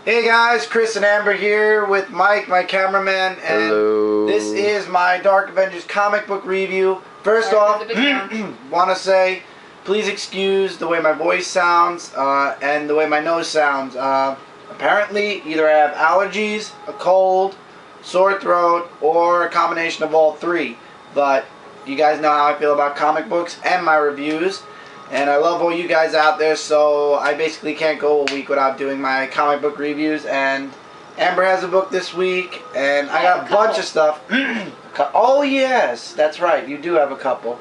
Hey guys, Chris and Amber here with Mike, my cameraman, and hello. This is my Dark Avengers comic book review. First off, want to say, please excuse the way my voice sounds and the way my nose sounds. Apparently, either I have allergies, a cold, sore throat, or a combination of all three. But you guys know how I feel about comic books and my reviews. And I love all you guys out there, so I basically can't go a week without doing my comic book reviews. And Amber has a book this week, and I got a bunch of stuff. Oh yes, that's right, you do have a couple.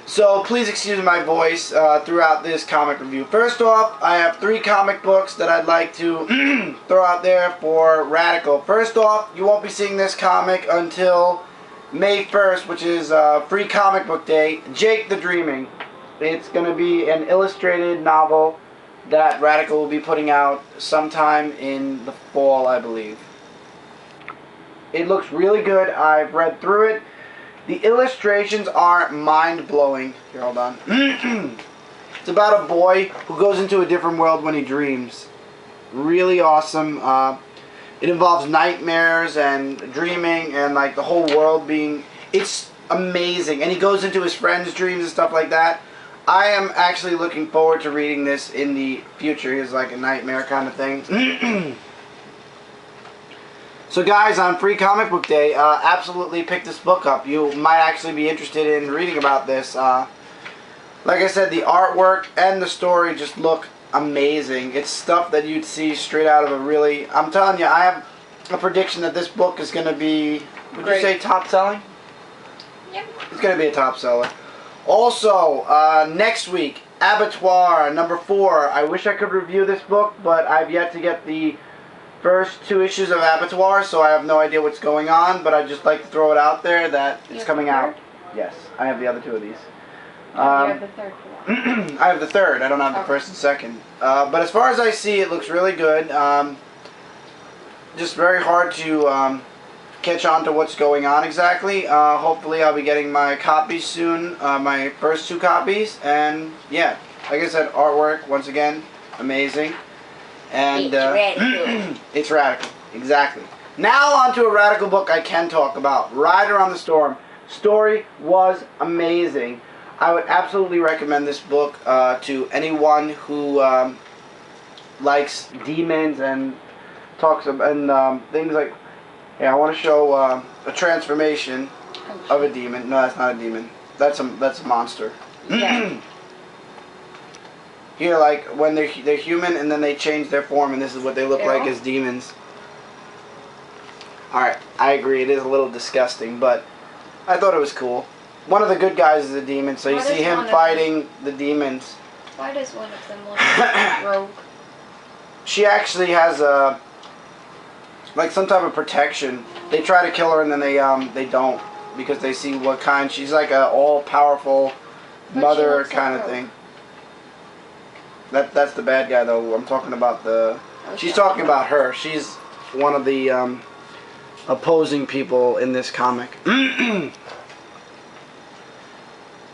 So please excuse my voice throughout this comic review. First off, I have 3 comic books that I'd like to throw out there for Radical. First off, you won't be seeing this comic until May 1st, which is Free Comic Book Day, Jake the Dreaming. It's going to be an illustrated novel that Radical will be putting out sometime in the fall, I believe. It looks really good. I've read through it. The illustrations are mind-blowing. Here, hold on. It's about a boy who goes into a different world when he dreams. Really awesome. It involves nightmares and dreaming and like the whole world being... It's amazing. And he goes into his friends' dreams and stuff like that. I am actually looking forward to reading this in the future. It's like a nightmare kind of thing. So guys, on Free Comic Book Day, absolutely pick this book up. You might actually be interested in reading about this. Like I said, the artwork and the story just look amazing. It's stuff that you'd see straight out of a really... I'm telling you, I have a prediction that this book is going to be... Would you say top selling? Yep. It's going to be a top seller. Also, next week, Abattoir, number 4. I wish I could review this book, but I've yet to get the first 2 issues of Abattoir, so I have no idea what's going on, but I'd just like to throw it out there that it's coming out. Yes, I have the other 2 of these. You have the third one. I have the third. I don't have the first and second. But as far as I see, it looks really good. Just very hard to... catch on to what's going on exactly. Hopefully I'll be getting my copies soon, my first 2 copies, and yeah, like I said, artwork, once again, amazing. And it's radical. It's radical, exactly. Now on to a Radical book I can talk about, Ryder on the Storm. Story was amazing. I would absolutely recommend this book to anyone who likes demons and talks about things like... Yeah, I want to show a transformation of a demon. No, that's not a demon. That's a monster. Yeah. Here, like when they're human and then they change their form, and this is what they look like as demons. All right, I agree. It is a little disgusting, but I thought it was cool. One of the good guys is a demon, so you see him fighting the demons. Why does one of them look like rogue? She actually has a... like some type of protection. They try to kill her and then they don't, because they see what kind. She's like a all-powerful mother kind of thing. That's the bad guy though. I'm talking about the... She's talking about her. She's one of the opposing people in this comic.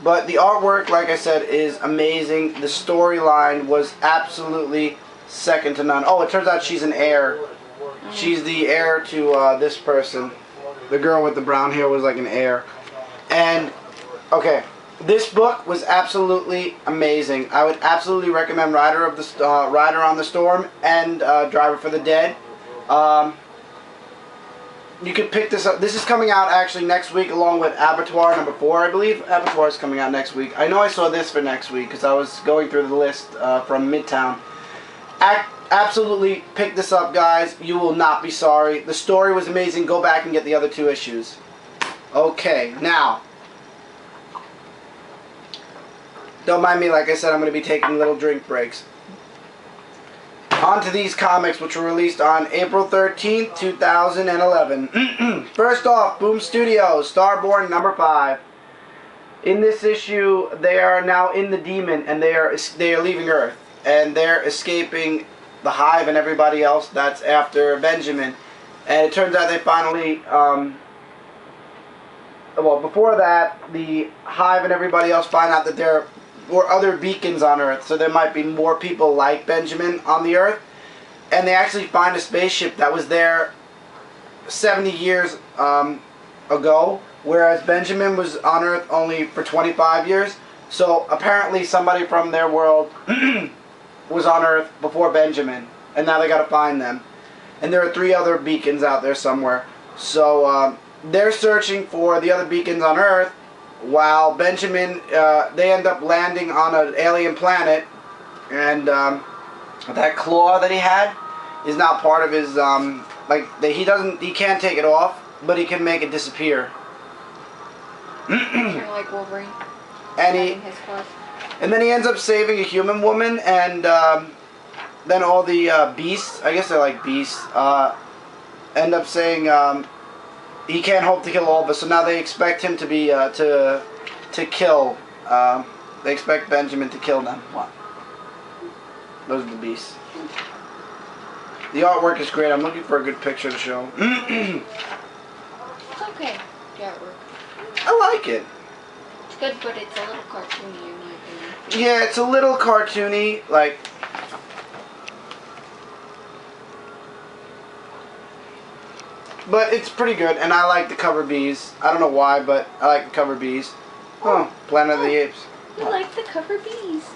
But the artwork, like I said, is amazing. The storyline was absolutely second to none. Oh, it turns out she's an heir. She's the heir to this person. The girl with the brown hair was like an heir. And, okay, this book was absolutely amazing. I would absolutely recommend Ryder on the Storm and Driver for the Dead. You could pick this up. This is coming out actually next week along with Abattoir number 4, I believe. Abattoir is coming out next week. I know I saw this for next week because I was going through the list from Midtown. Absolutely pick this up, guys. You will not be sorry. The story was amazing. Go back and get the other 2 issues. Okay, now. Don't mind me, like I said, I'm going to be taking little drink breaks. On to these comics, which were released on April 13th, 2011. First off, Boom Studios, Starborn number 5. In this issue, they are now in the demon, and they are leaving Earth. And they're escaping the Hive and everybody else that's after Benjamin. And it turns out they finally, well, before that, the Hive and everybody else find out that there were other beacons on Earth, so there might be more people like Benjamin on the Earth. and they actually find a spaceship that was there 70 years ago, whereas Benjamin was on Earth only for 25 years. So apparently somebody from their world was on Earth before Benjamin, and now they got to find them. And there are 3 other beacons out there somewhere. So they're searching for the other beacons on Earth, while Benjamin, they end up landing on an alien planet, and that claw that he had is not part of his, he can't take it off, but he can make it disappear. Kind of like Wolverine. And then he ends up saving a human woman, and then all the beasts, I guess they're like beasts, end up saying he can't hope to kill all of us. So now they expect him to be to kill. They expect Benjamin to kill them. What? Those are the beasts. The artwork is great. I'm looking for a good picture to show. It's okay, the artwork. I like it. It's good, but it's a little cartoony in my opinion. Yeah, it's a little cartoony, like. But it's pretty good, and I like the cover bees. I don't know why, but I like the cover bees. Oh, Planet of the Apes. You like the cover bees.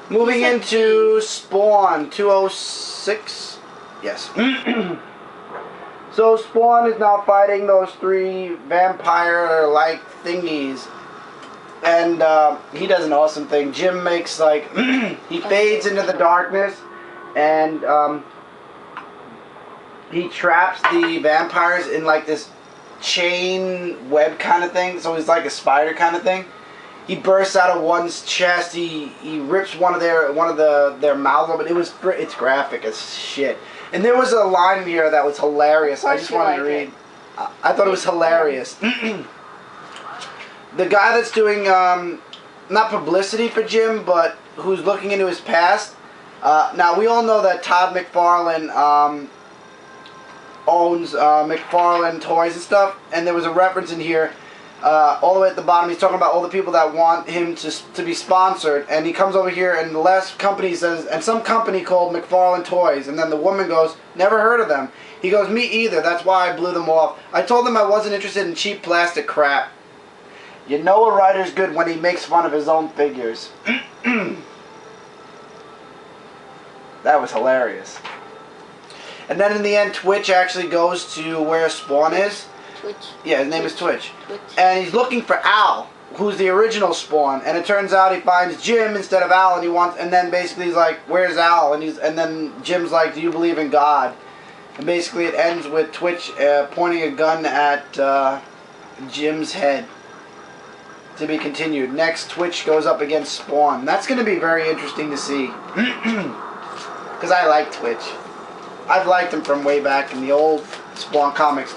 Moving into Spawn 206. Yes. So Spawn is now fighting those 3 vampire-like thingies. And he does an awesome thing. Jim makes, like, he fades into the darkness, and he traps the vampires in, like, this chain web kind of thing. So he's like a spider kind of thing. He bursts out of one's chest. He rips one of their mouths open. It's graphic as shit. And there was a line in here that was hilarious. I just wanted to read. I thought it was hilarious. The guy that's doing not publicity for Jim, but who's looking into his past. Now we all know that Todd McFarlane owns McFarlane Toys and stuff, and there was a reference in here. All the way at the bottom, he's talking about all the people that want him to be sponsored, and he comes over here, and the last company says, and some company called McFarlane Toys, and then the woman goes, never heard of them. He goes, me either, that's why I blew them off. I told them I wasn't interested in cheap plastic crap. You know a writer's good when he makes fun of his own figures. That was hilarious. And then in the end, Twitch actually goes to where Spawn is. Twitch. Yeah, his name is Twitch. And he's looking for Al, who's the original Spawn. And it turns out he finds Jim instead of Al, and then basically he's like, "Where's Al?" And then Jim's like, "Do you believe in God?" And basically it ends with Twitch pointing a gun at Jim's head. To be continued. Next, Twitch goes up against Spawn. That's going to be very interesting to see. Because I like Twitch. I've liked him from way back in the old Spawn comics.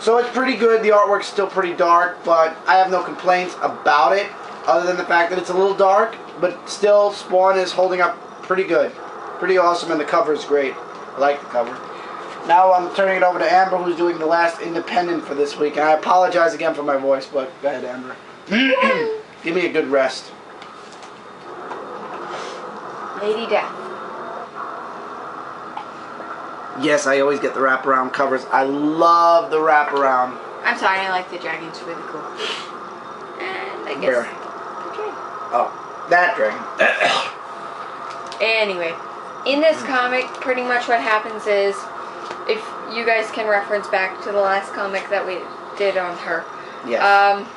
So it's pretty good. The artwork's still pretty dark, but I have no complaints about it, other than the fact that it's a little dark, but still Spawn is holding up pretty good. Pretty awesome, and the cover is great. I like the cover. Now I'm turning it over to Amber, who's doing the last independent for this week, and I apologize again for my voice, but go ahead, Amber. Give me a good rest. Lady Death. Yes, I always get the wraparound covers. I love the wraparound. I'm sorry, I like the dragon. It's really cool. And I guess. Where? Okay. Oh, that dragon. Anyway, in this comic, pretty much what happens is, if you guys can reference back to the last comic that we did on her. Yes.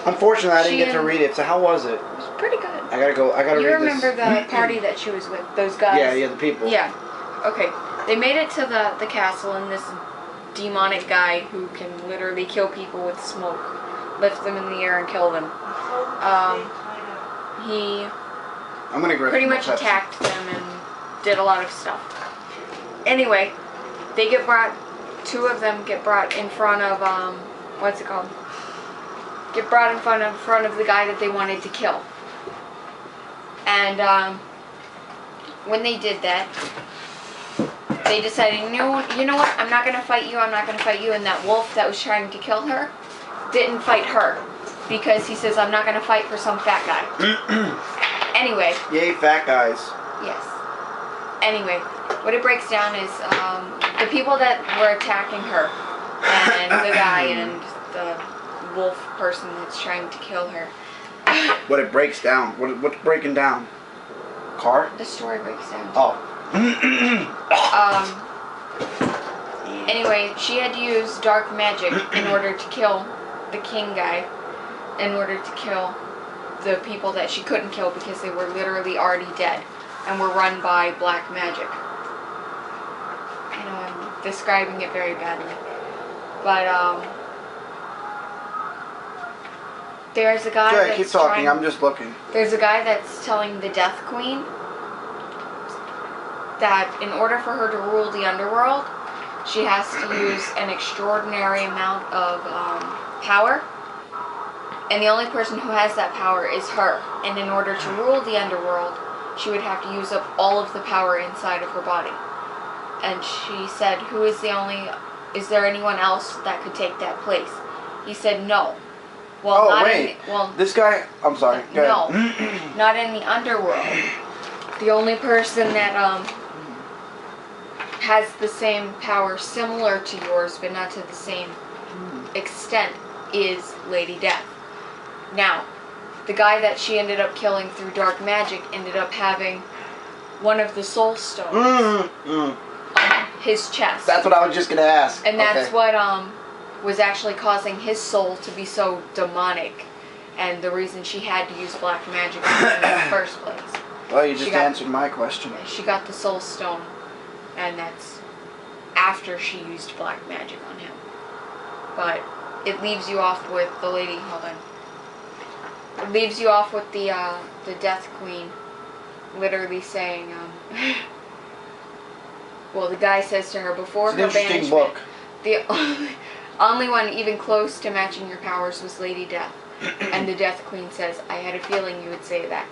Unfortunately, I didn't get to read it. So how was it? It was pretty good. I gotta go. I gotta read this. You remember the party that she was with? Those guys. Yeah, the people. Yeah. Okay. They made it to the castle, and this demonic guy who can literally kill people with smoke lifts them in the air and kill them. He pretty much attacked them and did a lot of stuff. Anyway, they get brought. 2 of them get brought in front of what's it called? Get brought in front of the guy that they wanted to kill. And when they did that, they decided, you know what, I'm not going to fight you, I'm not going to fight you. And that wolf that was trying to kill her didn't fight her. because he says, I'm not going to fight for some fat guy. Anyway. Yay, fat guys. Yes. Anyway, what it breaks down is the people that were attacking her, and the guy and the wolf person that's trying to kill her. What it breaks down? What's breaking down? Car? The story breaks down. Oh. Anyway, she had to use dark magic in order to kill the king guy, in order to kill the people that she couldn't kill because they were literally already dead and were run by black magic. I know I'm describing it very badly, but there's a guy that's keep talking, I'm just looking. There's a guy that's telling the Death Queen that in order for her to rule the underworld, she has to use an extraordinary amount of power. And the only person who has that power is her. And in order to rule the underworld, she would have to use up all of the power inside of her body. And she said, is there anyone else that could take that place? He said, no. Well, this guy, I'm sorry. No, not in the underworld. The only person that has the same power similar to yours, but not to the same extent, is Lady Death. Now, the guy that she ended up killing through dark magic ended up having one of the soul stones on his chest. That's what I was just going to ask. And that's what was actually causing his soul to be so demonic, and the reason she had to use black magic in the first place. Well, you just answered my question. She got the soul stone, and that's after she used black magic on him. But it leaves you off with the lady. Hold on. It leaves you off with the Death Queen, literally saying, well, the guy says to her before her banishment, book. The only one even close to matching your powers was Lady Death, and the Death Queen says, I had a feeling you would say that.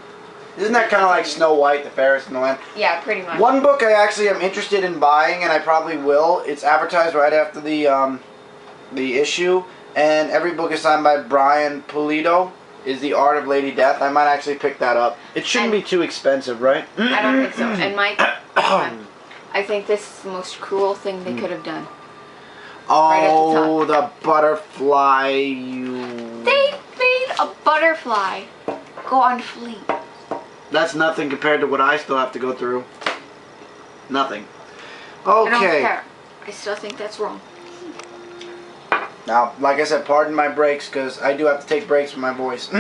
Isn't that kind of like Snow White, the fairest in the land? Yeah, pretty much. One book I actually am interested in buying, and I probably will. It's advertised right after the issue, and every book is signed by Brian Pulido. Is The Art of Lady Death. I might actually pick that up. It shouldn't be too expensive, right? I don't think so. And Mike, I think this is the most cruel thing they could have done. Oh, the butterfly. They made a butterfly go on fleek. That's nothing compared to what I still have to go through. Nothing. Okay. I don't care. I still think that's wrong. Now, like I said, pardon my breaks, because I do have to take breaks from my voice.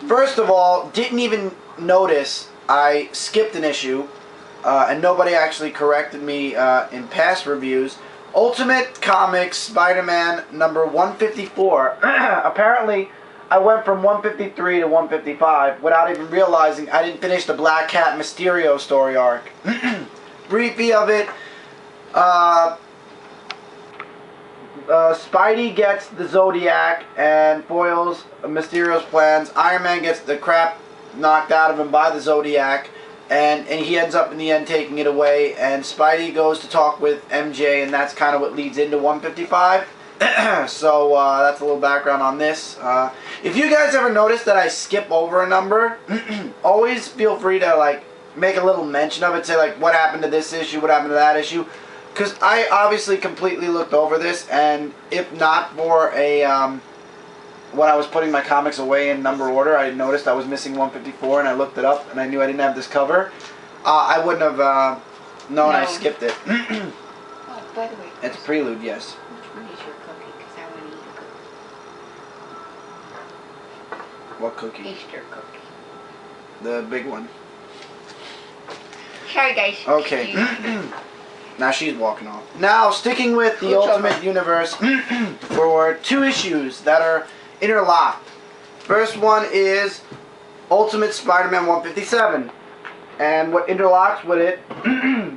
First of all, didn't even notice I skipped an issue, and nobody actually corrected me in past reviews. Ultimate Comics Spider-Man number 154. Apparently, I went from 153 to 155 without even realizing I didn't finish the Black Cat Mysterio story arc. Briefly of it, Spidey gets the Zodiac and foils Mysterio's plans. Iron Man gets the crap knocked out of him by the Zodiac, and he ends up in the end taking it away, and Spidey goes to talk with MJ, and that's kind of what leads into 155. So that's a little background on this. If you guys ever notice that I skip over a number, always feel free to like make a little mention of it, say like what happened to this issue, what happened to that issue. Because I obviously completely looked over this, and if not for a, when I was putting my comics away in number order, I noticed I was missing 154, and I looked it up, and I knew I didn't have this cover. I wouldn't have known I skipped it. Oh, by the way. It's a prelude, yes. Which one is your cookie? Because I want to eat a cookie. What cookie? Easter cookie. The big one. Sorry, guys. Okay. Now she's walking off. Now, sticking with the Ultimate Universe for two issues that are interlocked. First one is Ultimate Spider-Man 157. And what interlocks with it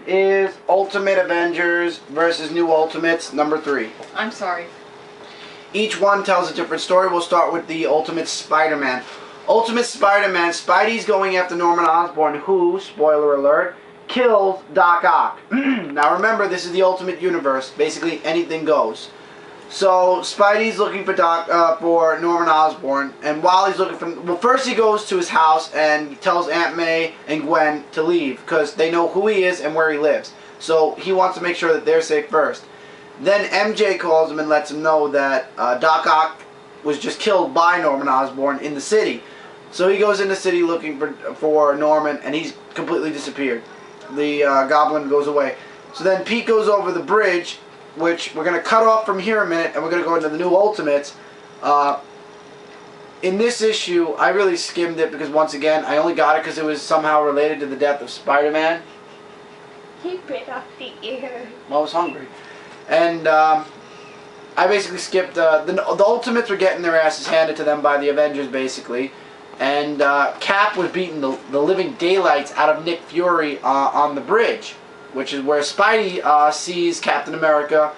is Ultimate Avengers versus New Ultimates number 3. I'm sorry. Each one tells a different story. We'll start with the Ultimate Spider-Man. Ultimate Spider-Man, Spidey's going after Norman Osborn, who, spoiler alert, kills Doc Ock. Now remember, this is the Ultimate Universe. Basically, anything goes. So Spidey's looking for for Norman Osborn, and while he's looking for, well, first he goes to his house and tells Aunt May and Gwen to leave because they know who he is and where he lives. So he wants to make sure that they're safe first. Then MJ calls him and lets him know that Doc Ock was just killed by Norman Osborn in the city. So he goes in the city looking for Norman, and he's completely disappeared. The Goblin goes away. So then Pete goes over the bridge, which we're going to cut off from here a minute, and we're going to go into the New Ultimates. In this issue, I really skimmed it because, once again, I only got it because it was somehow related to the death of Spider-Man. He bit off the ear. Well, I was hungry. And I basically skipped... the Ultimates were getting their asses handed to them by the Avengers, basically. And Cap was beating the living daylights out of Nick Fury on the bridge, which is where Spidey sees Captain America,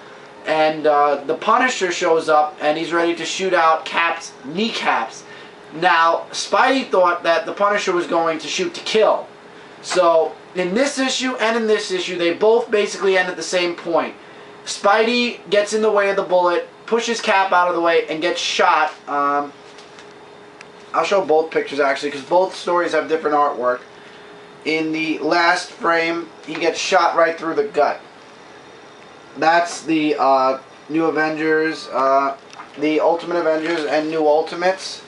and the Punisher shows up, and he's ready to shoot out Cap's kneecaps. Now, Spidey thought that the Punisher was going to shoot to kill. So, in this issue and in this issue, they both basically end at the same point. Spidey gets in the way of the bullet, pushes Cap out of the way, and gets shot. I'll show both pictures, actually, because both stories have different artwork. In the last frame, he gets shot right through the gut. That's the New Avengers, the Ultimate Avengers and New Ultimates.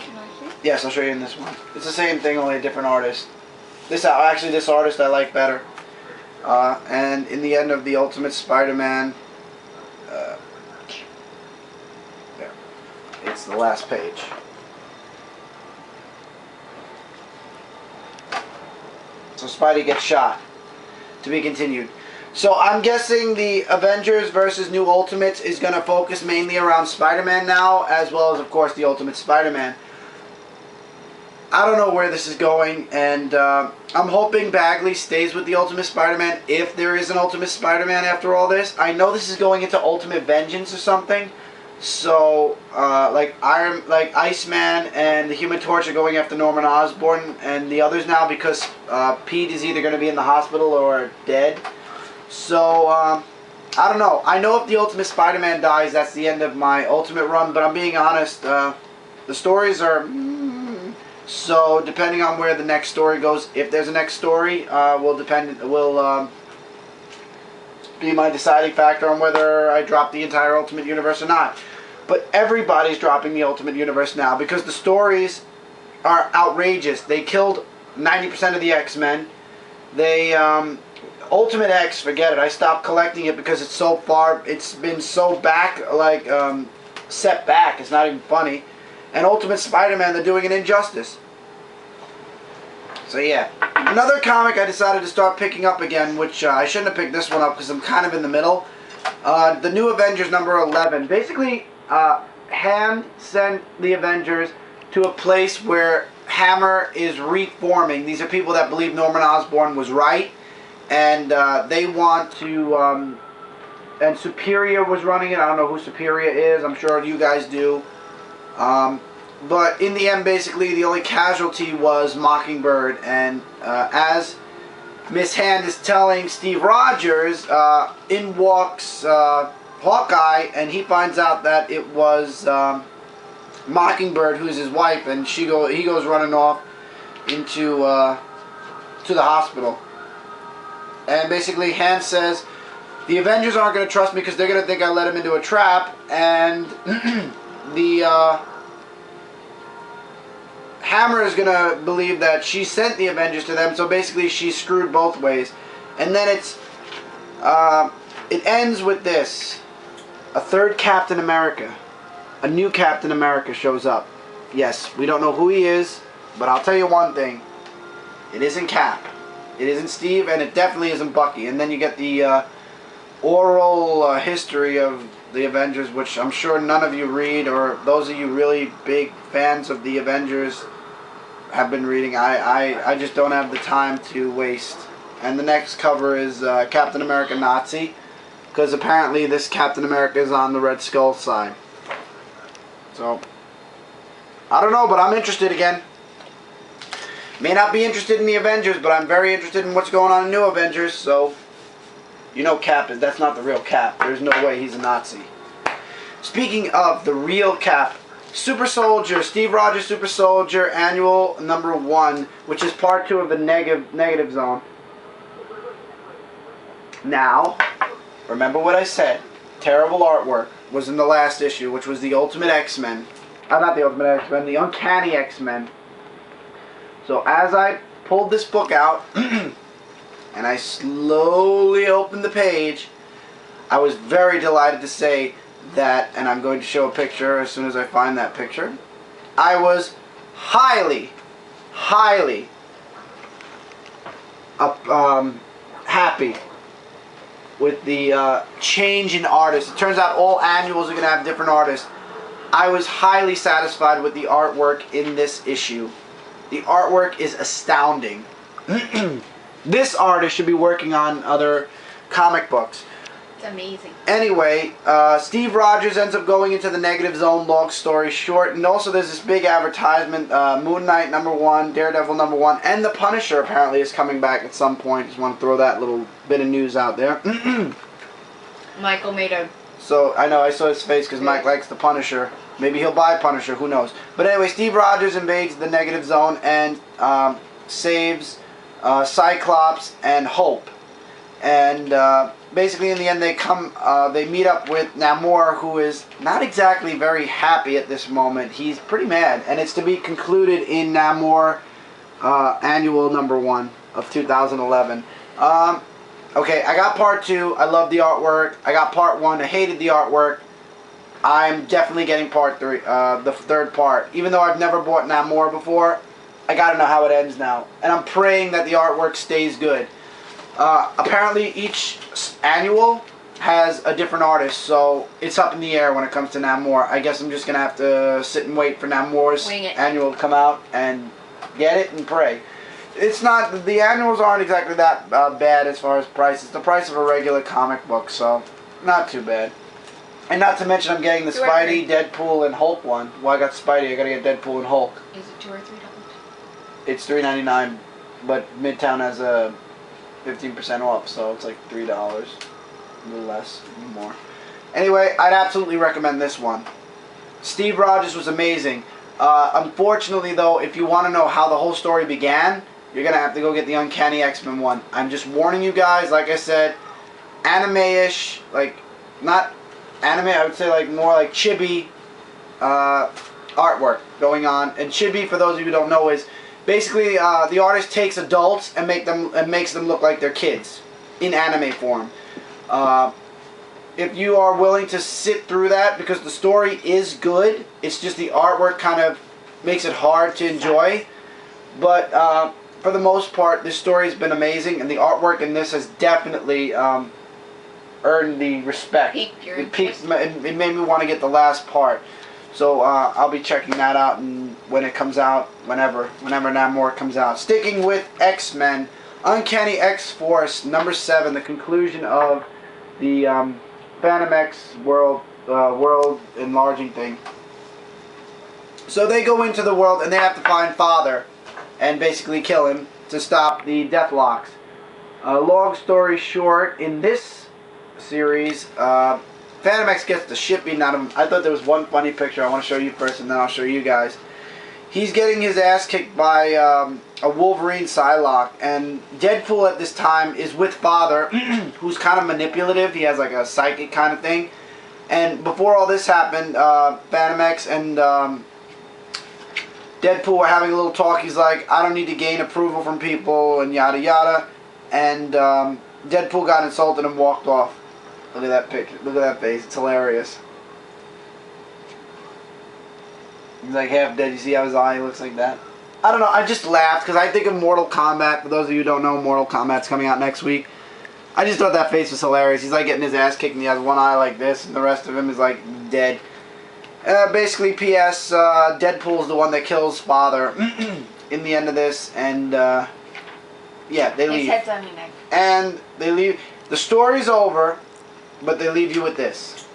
Can I see? Yes, I'll show you in this one. It's the same thing, only a different artist. This artist I like better. And in the end of the Ultimate Spider-Man, there. It's the last page. So Spidey gets shot. To be continued. So I'm guessing the Avengers versus New Ultimates is going to focus mainly around Spider-Man now, as well as, of course, the Ultimate Spider-Man. I don't know where this is going, and I'm hoping Bagley stays with the Ultimate Spider-Man if there is an Ultimate Spider-Man after all this. I know this is going into Ultimate Vengeance or something. So, like Iceman and the Human Torch are going after Norman Osborn and the others now because Pete is either going to be in the hospital or dead. So, I don't know. I know if the Ultimate Spider-Man dies, that's the end of my Ultimate run, but I'm being honest, the stories are... So, depending on where the next story goes, if there's a next story, will be my deciding factor on whether I drop the entire Ultimate Universe or not. But everybody's dropping the Ultimate Universe now because the stories are outrageous. They killed 90% of the X-Men. They, Ultimate X, forget it. I stopped collecting it because it's so far, it's been so back, like, set back. It's not even funny. And Ultimate Spider-Man, they're doing an injustice. So yeah, another comic I decided to start picking up again, which I shouldn't have picked this one up because I'm kind of in the middle. The New Avengers number 11. Basically, Hand sent the Avengers to a place where Hammer is reforming. These are people that believe Norman Osborn was right, and they want to, and Superior was running it. I don't know who Superior is. I'm sure you guys do. But in the end, basically, the only casualty was Mockingbird, and as Miss Hand is telling Steve Rogers, in walks Hawkeye, and he finds out that it was Mockingbird, who's his wife, and he goes running off into to the hospital. And basically, Hand says, the Avengers aren't going to trust me because they're going to think I let him into a trap, and the Hammer is going to believe that she sent the Avengers to them, so basically she's screwed both ways. And then it ends with this. A third Captain America. A new Captain America shows up. Yes, we don't know who he is, but I'll tell you one thing. It isn't Cap. It isn't Steve, and it definitely isn't Bucky. And then you get the oral history of the Avengers, which I'm sure none of you read, or those of you really big fans of the Avengers have been reading. I just don't have the time to waste. And the next cover is Captain America Nazi, because apparently this Captain America is on the Red Skull side. So, I don't know, but I'm interested again. May not be interested in the Avengers, but I'm very interested in what's going on in New Avengers, so... You know Cap is, that's not the real Cap. There's no way he's a Nazi. speaking of the real Cap, Super Soldier, Steve Rogers Super Soldier Annual #1, which is part 2 of the Negative Zone. Now, remember what I said. Terrible artwork was in the last issue, which was the Ultimate X-Men. Not the Ultimate X-Men, the Uncanny X-Men. So as I pulled this book out, and I slowly opened the page, I was very delighted to say that, and I'm going to show a picture as soon as I find that picture, I was highly happy with the change in artists. It turns out all annuals are going to have different artists. I was highly satisfied with the artwork in this issue. The artwork is astounding. This artist should be working on other comic books. It's amazing. Anyway, Steve Rogers ends up going into the Negative Zone, long story short, and also there's this big advertisement, Moon Knight #1, Daredevil #1, and the Punisher apparently is coming back at some point. Just want to throw that little bit of news out there. Michael made a... So, I know, I saw his face because Mike likes the Punisher. Maybe he'll buy Punisher, who knows. But anyway, Steve Rogers invades the Negative Zone and saves Cyclops and Hope. And basically in the end they meet up with Namor, who is not exactly very happy at this moment. He's pretty mad. And it's to be concluded in Namor Annual #1 of 2011. Okay, I got part 2. I love the artwork. I got part 1. I hated the artwork. I'm definitely getting part 3, the third part. Even though I've never bought Namor before, I gotta know how it ends now. And I'm praying that the artwork stays good. Apparently each annual has a different artist, so it's up in the air when it comes to Namor. I guess I'm just gonna have to sit and wait for Namor's annual to come out and get it and pray. It's not, the annuals aren't exactly that bad as far as price. It's the price of a regular comic book, so not too bad. And not to mention I'm getting the Spidey, Deadpool, and Hulk one. Well, I got Spidey, I gotta get Deadpool and Hulk. Is it $2 or $3? It's $3.99, but Midtown has a 15% off, so it's like $3. A little less, a little more. Anyway, I'd absolutely recommend this one. Steve Rogers was amazing. Unfortunately, though, if you want to know how the whole story began, you're going to have to go get the Uncanny X-Men one. I'm just warning you guys, like I said, anime-ish, like, not anime, I would say like more like chibi artwork going on. And chibi, for those of you who don't know, is basically the artist takes adults and makes them look like they're kids in anime form. If you are willing to sit through that, because the story is good, it's just the artwork kind of makes it hard to enjoy. But for the most part, this story has been amazing, and the artwork in this has definitely earned the respect. It made me want to get the last part. So I'll be checking that out, and when it comes out, whenever Namor comes out. Sticking with X-Men, Uncanny X-Force #7, the conclusion of the Phantom X world enlarging thing. So they go into the world and they have to find Father and basically kill him to stop the Deathlocks. Long story short, in this series, Phantom X gets the shit beaten out of him. I thought there was one funny picture I want to show you first, and then I'll show you guys. He's getting his ass kicked by a Wolverine Psylocke, and Deadpool at this time is with Father, who's kind of manipulative. He has like a psychic kind of thing. And before all this happened, Phantom X and Deadpool were having a little talk. He's like, I don't need to gain approval from people, and yada yada. And Deadpool got insulted and walked off. Look at that picture. Look at that face. It's hilarious. He's like half dead. You see how his eye looks like that? I don't know. I just laughed because I think of Mortal Kombat. For those of you who don't know, Mortal Kombat's coming out next week. I just thought that face was hilarious. He's like getting his ass kicked and he has one eye like this, and the rest of him is like dead. Basically, P.S. Deadpool's the one that kills Father in the end of this, and yeah, they leave. His head's on your neck. And they leave. The story's over, but they leave you with this.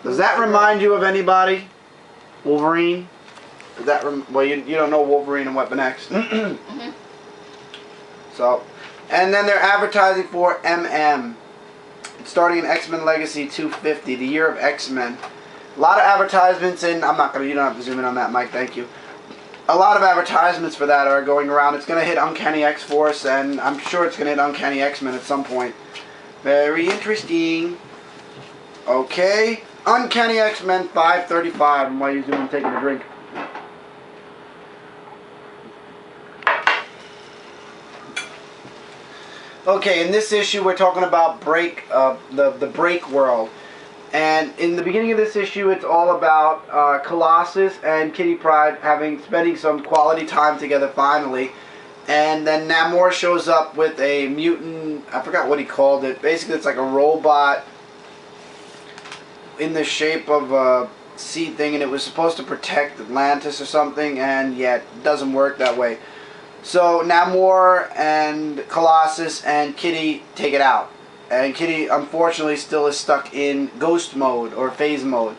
Does that remind you of anybody? Wolverine? Does that well, you don't know Wolverine and Weapon X. So, and then they're advertising for MM. starting in X-Men Legacy 250, the year of X-Men. A lot of advertisements in. You don't have to zoom in on that, Mike. Thank you. A lot of advertisements for that are going around. It's going to hit Uncanny X-Force, and I'm sure it's going to hit Uncanny X-Men at some point. Very interesting. Okay. Uncanny X-Men 535. And while you're doing, taking a drink. Okay, in this issue we're talking about the Break World. And in the beginning of this issue, it's all about Colossus and Kitty Pryde spending some quality time together finally. And then Namor shows up with a mutant, I forgot what he called it. Basically, it's like a robot in the shape of a seed thing, and it was supposed to protect Atlantis or something, and yet it doesn't work that way. So Namor and Colossus and Kitty take it out. And Kitty, unfortunately, still is stuck in ghost mode or phase mode.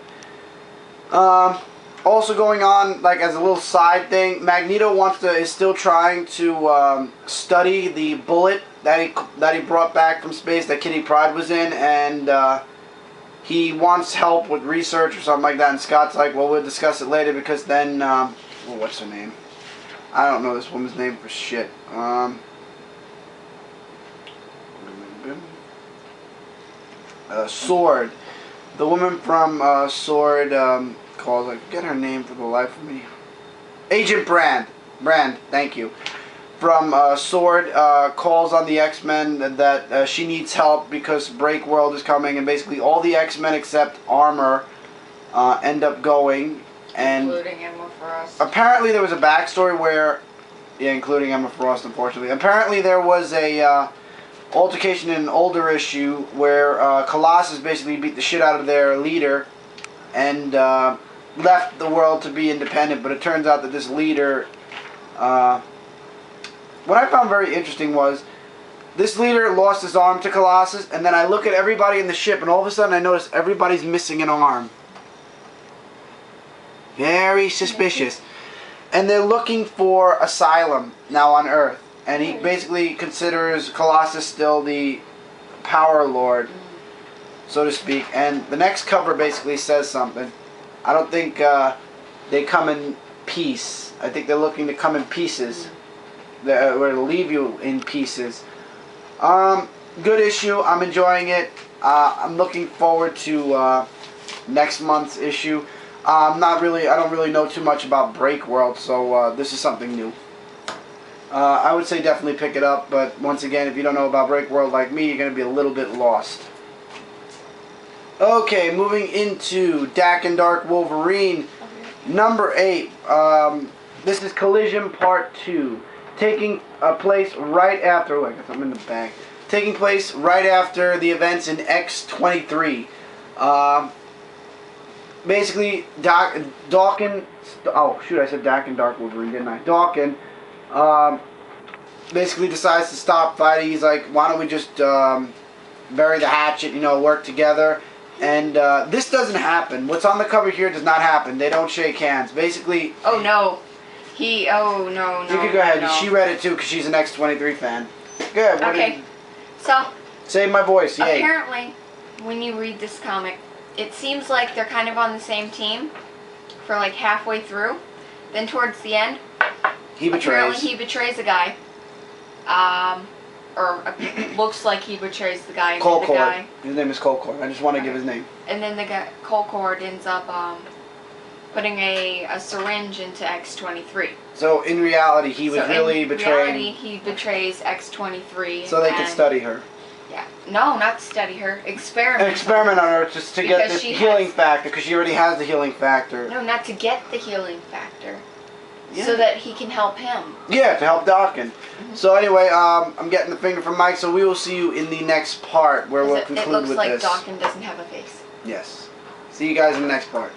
Also going on, like as a little side thing, Magneto is still trying to study the bullet that he brought back from space that Kitty Pryde was in, and he wants help with research or something like that. And Scott's like, "Well, we'll discuss it later because then, what's her name? I don't know this woman's name for shit." Sword. The woman from Sword calls, I forget her name for the life of me. Agent Brand. Thank you. From Sword calls on the X-Men that she needs help because Break World is coming, and basically all the X-Men except Armor end up going. And including Emma Frost. Apparently there was a backstory where, yeah, including Emma Frost, unfortunately. Apparently there was a altercation in an older issue where Colossus basically beat the shit out of their leader and left the world to be independent, but it turns out that this leader, what I found very interesting was this leader lost his arm to Colossus, and then I look at everybody in the ship and all of a sudden I notice everybody's missing an arm. Very suspicious. And they're looking for asylum now on Earth. And he basically considers Colossus still the power lord, so to speak. And the next cover basically says something. I don't think they come in peace. I think they're looking to come in pieces. Or to leave you in pieces. Good issue. I'm enjoying it. I'm looking forward to next month's issue. I don't really know too much about Break World, so this is something new. I would say definitely pick it up, but once again, if you don't know about Break World like me, you're going to be a little bit lost. Okay, moving into Daken Dark Wolverine, number 8. This is Collision Part 2, taking place right after, I guess I'm in the bag, taking place right after the events in X-23. Basically, Daken, oh shoot, I said Daken Dark Wolverine, didn't I? Daken basically decides to stop fighting. He's like, why don't we just bury the hatchet, work together. And this doesn't happen. What's on the cover here does not happen. They don't shake hands. Basically... Oh, no. No. You can go ahead. No. She read it, too, because she's an X-23 fan. Good. Okay. So... Save my voice. Yay. Apparently, when you read this comic, it seems like they're kind of on the same team for like halfway through. Then towards the end... Apparently he betrays a guy. Or looks like he betrays the guy. Colcord. His name is Colcord. I just want to give his name. And then the guy, Colcord, ends up putting a syringe into X-23. So in reality, he was really betraying... In reality, he betrays X-23. So they could study her. Yeah. No, not study her. Experiment. Experiment on her just to get the healing factor, because she already has the healing factor. No, not to get the healing factor. Yeah. So that he can help him. Yeah, to help Daken. So anyway, I'm getting the finger from Mike, so we will see you in the next part where we'll conclude with this. It looks like Daken doesn't have a face. Yes. See you guys in the next part.